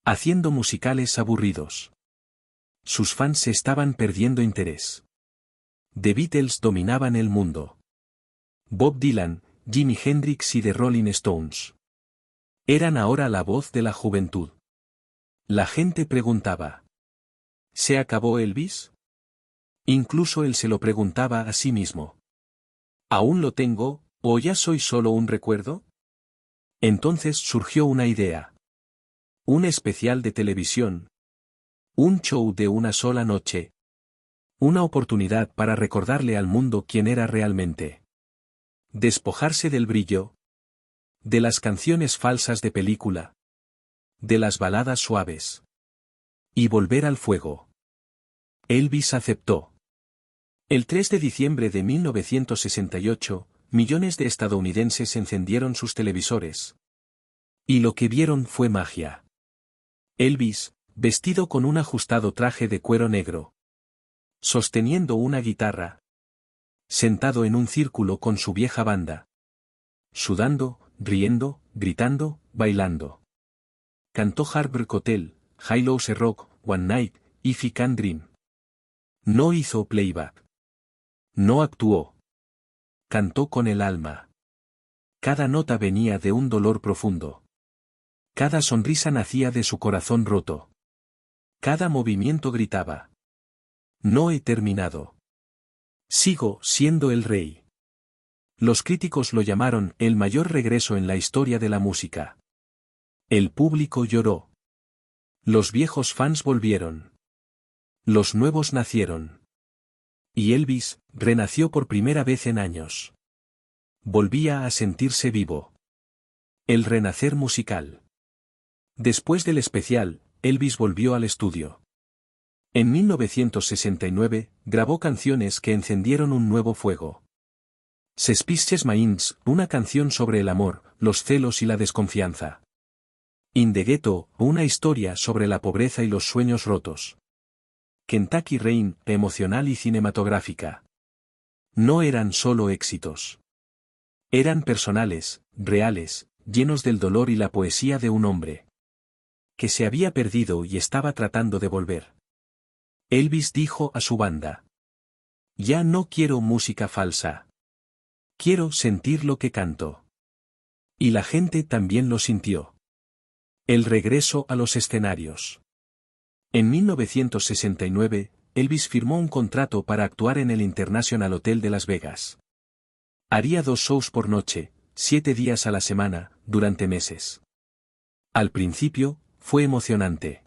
haciendo musicales aburridos. Sus fans se estaban perdiendo interés. The Beatles dominaban el mundo. Bob Dylan, Jimi Hendrix y The Rolling Stones eran ahora la voz de la juventud. La gente preguntaba: ¿se acabó Elvis? Incluso él se lo preguntaba a sí mismo. ¿Aún lo tengo, o ya soy solo un recuerdo? Entonces surgió una idea. Un especial de televisión. Un show de una sola noche. Una oportunidad para recordarle al mundo quién era realmente. Despojarse del brillo. De las canciones falsas de película. De las baladas suaves. Y volver al fuego. Elvis aceptó. El 3 de diciembre de 1968, millones de estadounidenses encendieron sus televisores. Y lo que vieron fue magia. Elvis, vestido con un ajustado traje de cuero negro. Sosteniendo una guitarra. Sentado en un círculo con su vieja banda. Sudando, riendo, gritando, bailando. Cantó Heartbreak Hotel, Jailhouse Rock, One Night, If I Can Dream. No hizo playback. No actuó. Cantó con el alma. Cada nota venía de un dolor profundo. Cada sonrisa nacía de su corazón roto. Cada movimiento gritaba. No he terminado. Sigo siendo el rey. Los críticos lo llamaron el mayor regreso en la historia de la música. El público lloró. Los viejos fans volvieron. Los nuevos nacieron. Y Elvis renació por primera vez en años. Volvía a sentirse vivo. El renacer musical. Después del especial, Elvis volvió al estudio. En 1969, grabó canciones que encendieron un nuevo fuego. Suspicious Minds, una canción sobre el amor, los celos y la desconfianza. In the Ghetto, una historia sobre la pobreza y los sueños rotos. Kentucky Rain, emocional y cinematográfica. No eran solo éxitos. Eran personales, reales, llenos del dolor y la poesía de un hombre que se había perdido y estaba tratando de volver. Elvis dijo a su banda: ya no quiero música falsa. Quiero sentir lo que canto. Y la gente también lo sintió. El regreso a los escenarios. En 1969, Elvis firmó un contrato para actuar en el International Hotel de Las Vegas. Haría 2 shows por noche, 7 días a la semana, durante meses. Al principio, fue emocionante.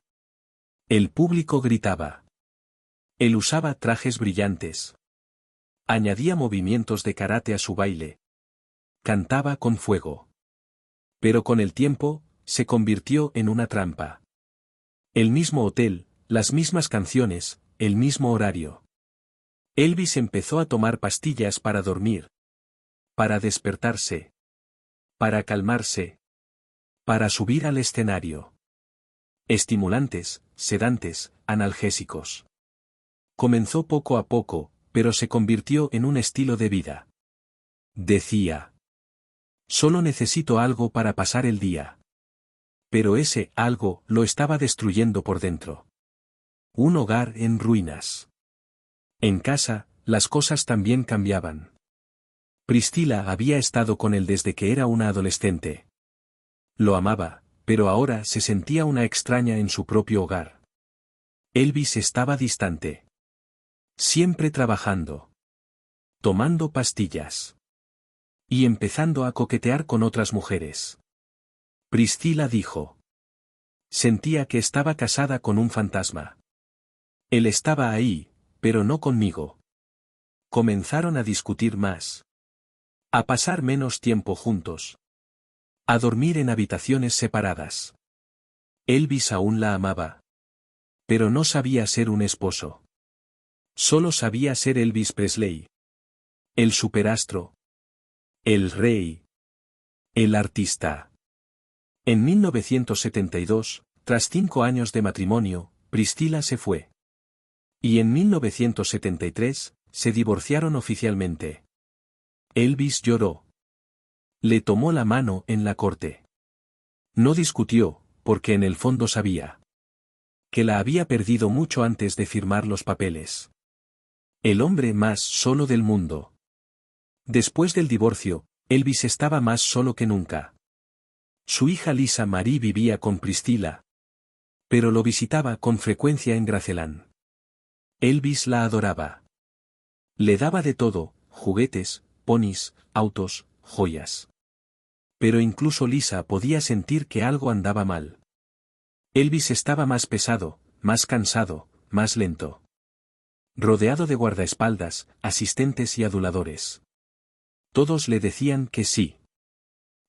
El público gritaba. Él usaba trajes brillantes. Añadía movimientos de karate a su baile. Cantaba con fuego. Pero con el tiempo, se convirtió en una trampa. El mismo hotel, las mismas canciones, el mismo horario. Elvis empezó a tomar pastillas para dormir. Para despertarse. Para calmarse. Para subir al escenario. Estimulantes, sedantes, analgésicos. Comenzó poco a poco, pero se convirtió en un estilo de vida. Decía: solo necesito algo para pasar el día. Pero ese algo lo estaba destruyendo por dentro. Un hogar en ruinas. En casa, las cosas también cambiaban. Priscilla había estado con él desde que era una adolescente. Lo amaba, pero ahora se sentía una extraña en su propio hogar. Elvis estaba distante. Siempre trabajando. Tomando pastillas. Y empezando a coquetear con otras mujeres. Priscilla dijo. Sentía que estaba casada con un fantasma. Él estaba ahí, pero no conmigo. Comenzaron a discutir más. A pasar menos tiempo juntos. A dormir en habitaciones separadas. Elvis aún la amaba. Pero no sabía ser un esposo. Solo sabía ser Elvis Presley. El superastro. El rey. El artista. En 1972, tras 5 años de matrimonio, Priscilla se fue. Y en 1973, se divorciaron oficialmente. Elvis lloró. Le tomó la mano en la corte. No discutió, porque en el fondo sabía que la había perdido mucho antes de firmar los papeles. El hombre más solo del mundo. Después del divorcio, Elvis estaba más solo que nunca. Su hija Lisa Marie vivía con Priscilla. Pero lo visitaba con frecuencia en Graceland. Elvis la adoraba. Le daba de todo, juguetes, ponis, autos, joyas. Pero incluso Lisa podía sentir que algo andaba mal. Elvis estaba más pesado, más cansado, más lento. Rodeado de guardaespaldas, asistentes y aduladores. Todos le decían que sí.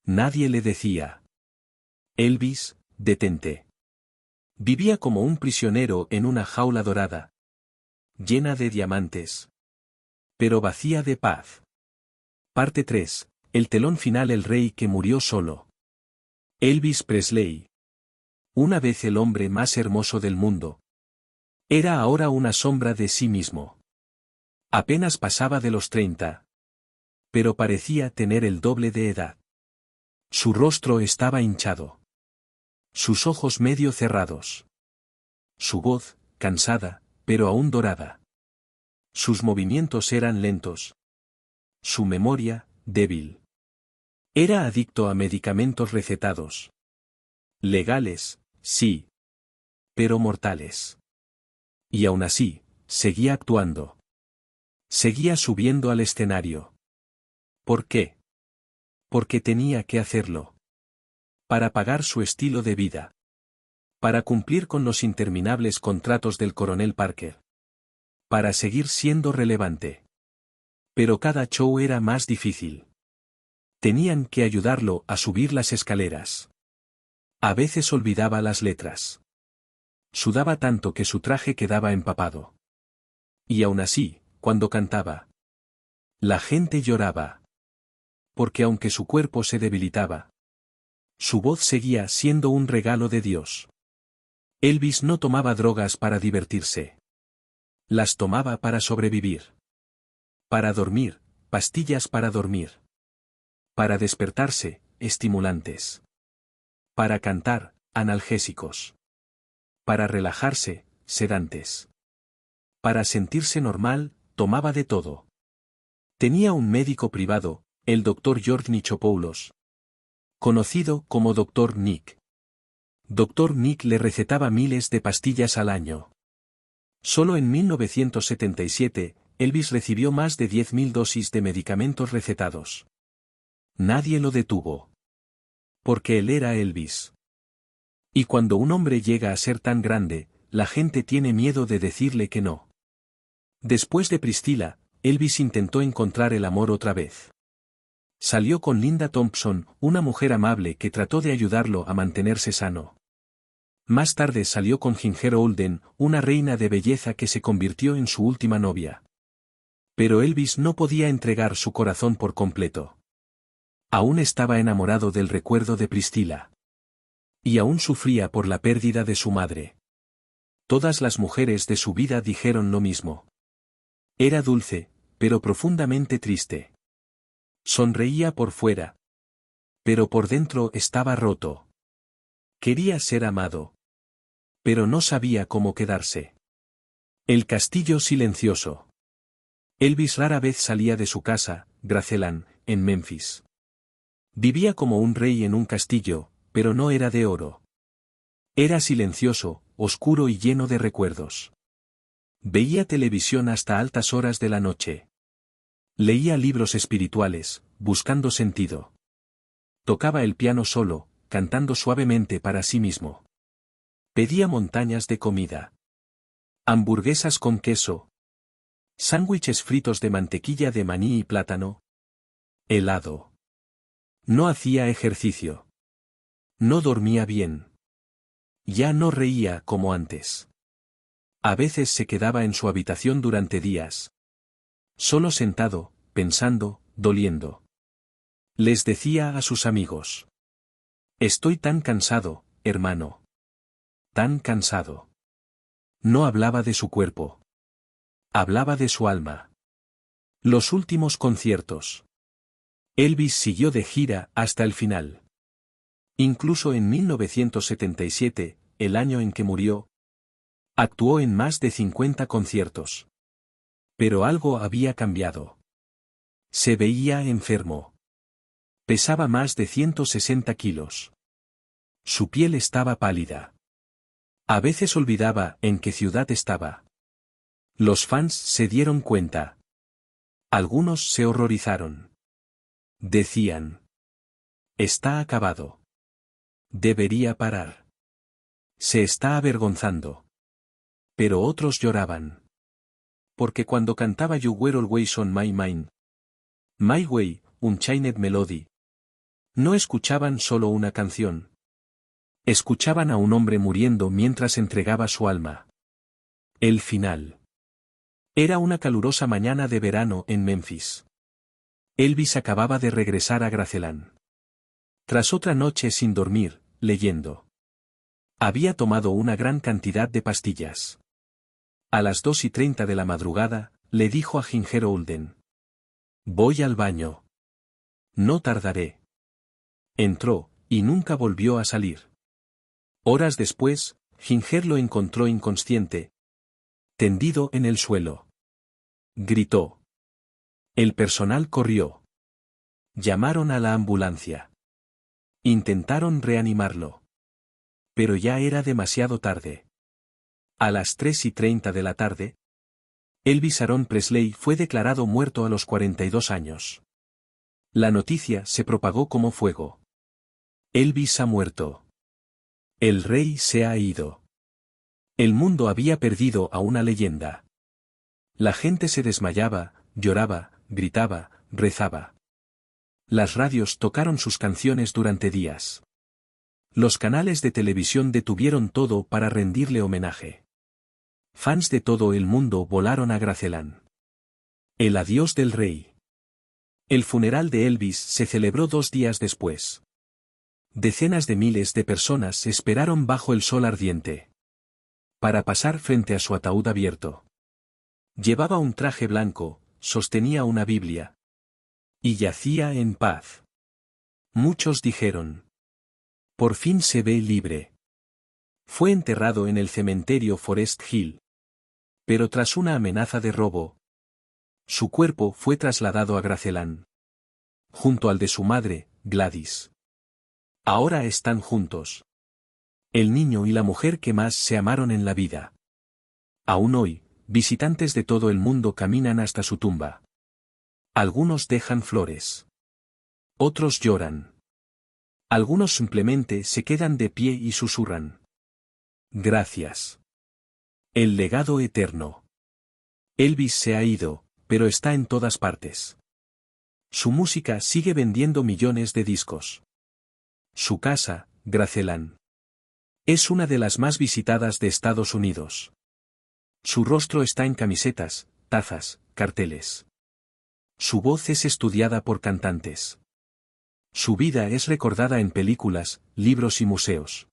Nadie le decía: Elvis, detente. Vivía como un prisionero en una jaula dorada, llena de diamantes, pero vacía de paz. Parte 3. El telón final. El rey que murió solo. Elvis Presley. Una vez el hombre más hermoso del mundo. Era ahora una sombra de sí mismo. Apenas pasaba de los 30. Pero parecía tener el doble de edad. Su rostro estaba hinchado. Sus ojos medio cerrados. Su voz, cansada, pero aún dorada. Sus movimientos eran lentos. Su memoria, débil. Era adicto a medicamentos recetados. Legales, sí. Pero mortales. Y aún así, seguía actuando. Seguía subiendo al escenario. ¿Por qué? Porque tenía que hacerlo. Para pagar su estilo de vida. Para cumplir con los interminables contratos del coronel Parker. Para seguir siendo relevante. Pero cada show era más difícil. Tenían que ayudarlo a subir las escaleras. A veces olvidaba las letras. Sudaba tanto que su traje quedaba empapado. Y aún así, cuando cantaba, la gente lloraba. Porque aunque su cuerpo se debilitaba, su voz seguía siendo un regalo de Dios. Elvis no tomaba drogas para divertirse. Las tomaba para sobrevivir. Para dormir, pastillas para dormir. Para despertarse, estimulantes. Para cantar, analgésicos. Para relajarse, sedantes. Para sentirse normal, tomaba de todo. Tenía un médico privado, el Dr. George Nichopoulos. Conocido como Dr. Nick. Dr. Nick le recetaba miles de pastillas al año. Solo en 1977, Elvis recibió más de 10.000 dosis de medicamentos recetados. Nadie lo detuvo. Porque él era Elvis. Y cuando un hombre llega a ser tan grande, la gente tiene miedo de decirle que no. Después de Priscilla, Elvis intentó encontrar el amor otra vez. Salió con Linda Thompson, una mujer amable que trató de ayudarlo a mantenerse sano. Más tarde salió con Ginger Holden, una reina de belleza que se convirtió en su última novia. Pero Elvis no podía entregar su corazón por completo. Aún estaba enamorado del recuerdo de Priscilla. Y aún sufría por la pérdida de su madre. Todas las mujeres de su vida dijeron lo mismo. Era dulce, pero profundamente triste. Sonreía por fuera. Pero por dentro estaba roto. Quería ser amado. Pero no sabía cómo quedarse. El castillo silencioso. Elvis rara vez salía de su casa, Graceland, en Memphis. Vivía como un rey en un castillo, pero no era de oro. Era silencioso, oscuro y lleno de recuerdos. Veía televisión hasta altas horas de la noche. Leía libros espirituales, buscando sentido. Tocaba el piano solo, cantando suavemente para sí mismo. Pedía montañas de comida. Hamburguesas con queso. Sándwiches fritos de mantequilla de maní y plátano. Helado. No hacía ejercicio. No dormía bien. Ya no reía como antes. A veces se quedaba en su habitación durante días. Solo sentado, pensando, doliendo. Les decía a sus amigos: estoy tan cansado, hermano. Tan cansado. No hablaba de su cuerpo. Hablaba de su alma. Los últimos conciertos. Elvis siguió de gira hasta el final. Incluso en 1977, el año en que murió, actuó en más de 50 conciertos. Pero algo había cambiado. Se veía enfermo. Pesaba más de 160 kilos. Su piel estaba pálida. A veces olvidaba en qué ciudad estaba. Los fans se dieron cuenta. Algunos se horrorizaron. Decían: está acabado. Debería parar. Se está avergonzando. Pero otros lloraban. Porque cuando cantaba You Were Always on My Mind, My Way, Unchained Melody, No escuchaban solo una canción. Escuchaban a un hombre muriendo mientras entregaba su alma. El final. Era una calurosa mañana de verano en Memphis. Elvis acababa de regresar a Graceland. Tras otra noche sin dormir, leyendo. Había tomado una gran cantidad de pastillas. A las 2:30 de la madrugada, le dijo a Ginger Holden. Voy al baño. No tardaré. Entró, y nunca volvió a salir. Horas después, Ginger lo encontró inconsciente. Tendido en el suelo. Gritó. El personal corrió. Llamaron a la ambulancia. Intentaron reanimarlo. Pero ya era demasiado tarde. A las 3:30 de la tarde, Elvis Aaron Presley fue declarado muerto a los 42 años. La noticia se propagó como fuego. Elvis ha muerto. El rey se ha ido. El mundo había perdido a una leyenda. La gente se desmayaba, lloraba, gritaba, rezaba. Las radios tocaron sus canciones durante días. Los canales de televisión detuvieron todo para rendirle homenaje. Fans de todo el mundo volaron a Graceland. El adiós del rey. El funeral de Elvis se celebró 2 días después. Decenas de miles de personas esperaron bajo el sol ardiente. Para pasar frente a su ataúd abierto. Llevaba un traje blanco, sostenía una Biblia. Y yacía en paz. Muchos dijeron. Por fin se ve libre. Fue enterrado en el cementerio Forest Hill. Pero tras una amenaza de robo, su cuerpo fue trasladado a Graceland. Junto al de su madre, Gladys. Ahora están juntos. El niño y la mujer que más se amaron en la vida. Aún hoy, visitantes de todo el mundo caminan hasta su tumba. Algunos dejan flores. Otros lloran. Algunos simplemente se quedan de pie y susurran. Gracias. El legado eterno. Elvis se ha ido, pero está en todas partes. Su música sigue vendiendo millones de discos. Su casa, Graceland, es una de las más visitadas de Estados Unidos. Su rostro está en camisetas, tazas, carteles. Su voz es estudiada por cantantes. Su vida es recordada en películas, libros y museos.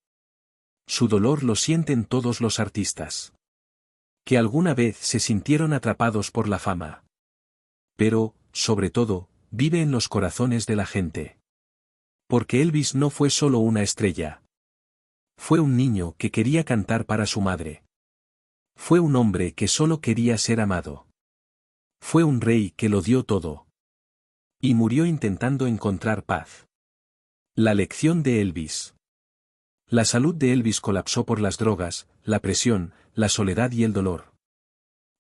Su dolor lo sienten todos los artistas. Que alguna vez se sintieron atrapados por la fama. Pero, sobre todo, vive en los corazones de la gente. Porque Elvis no fue solo una estrella. Fue un niño que quería cantar para su madre. Fue un hombre que solo quería ser amado. Fue un rey que lo dio todo. Y murió intentando encontrar paz. La lección de Elvis. La salud de Elvis colapsó por las drogas, la presión, la soledad y el dolor.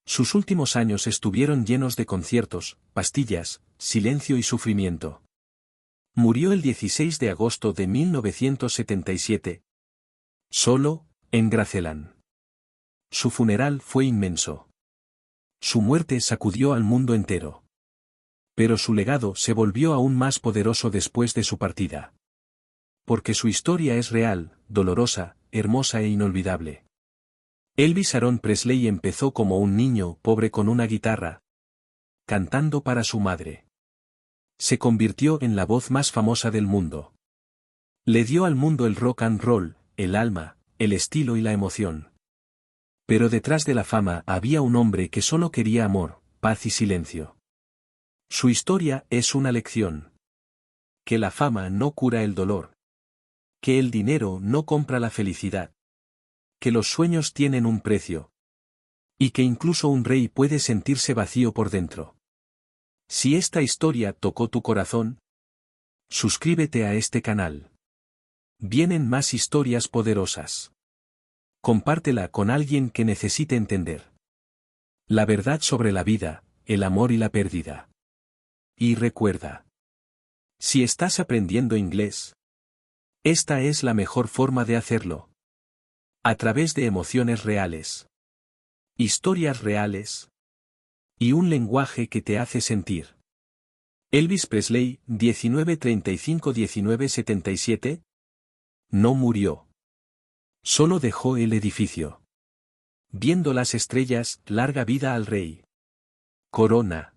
Sus últimos años estuvieron llenos de conciertos, pastillas, silencio y sufrimiento. Murió el 16 de agosto de 1977. Solo, en Graceland. Su funeral fue inmenso. Su muerte sacudió al mundo entero. Pero su legado se volvió aún más poderoso después de su partida. Porque su historia es real, dolorosa, hermosa e inolvidable. Elvis Aaron Presley empezó como un niño pobre con una guitarra, cantando para su madre. Se convirtió en la voz más famosa del mundo. Le dio al mundo el rock and roll, el alma, el estilo y la emoción. Pero detrás de la fama había un hombre que solo quería amor, paz y silencio. Su historia es una lección. Que la fama no cura el dolor. Que el dinero no compra la felicidad. Que los sueños tienen un precio. Y que incluso un rey puede sentirse vacío por dentro. Si esta historia tocó tu corazón, suscríbete a este canal. Vienen más historias poderosas. Compártela con alguien que necesite entender la verdad sobre la vida, el amor y la pérdida. Y recuerda, si estás aprendiendo inglés, esta es la mejor forma de hacerlo. A través de emociones reales, historias reales y un lenguaje que te hace sentir. Elvis Presley, 1935-1977. No murió. Solo dejó el edificio. Viendo las estrellas, larga vida al rey. Corona.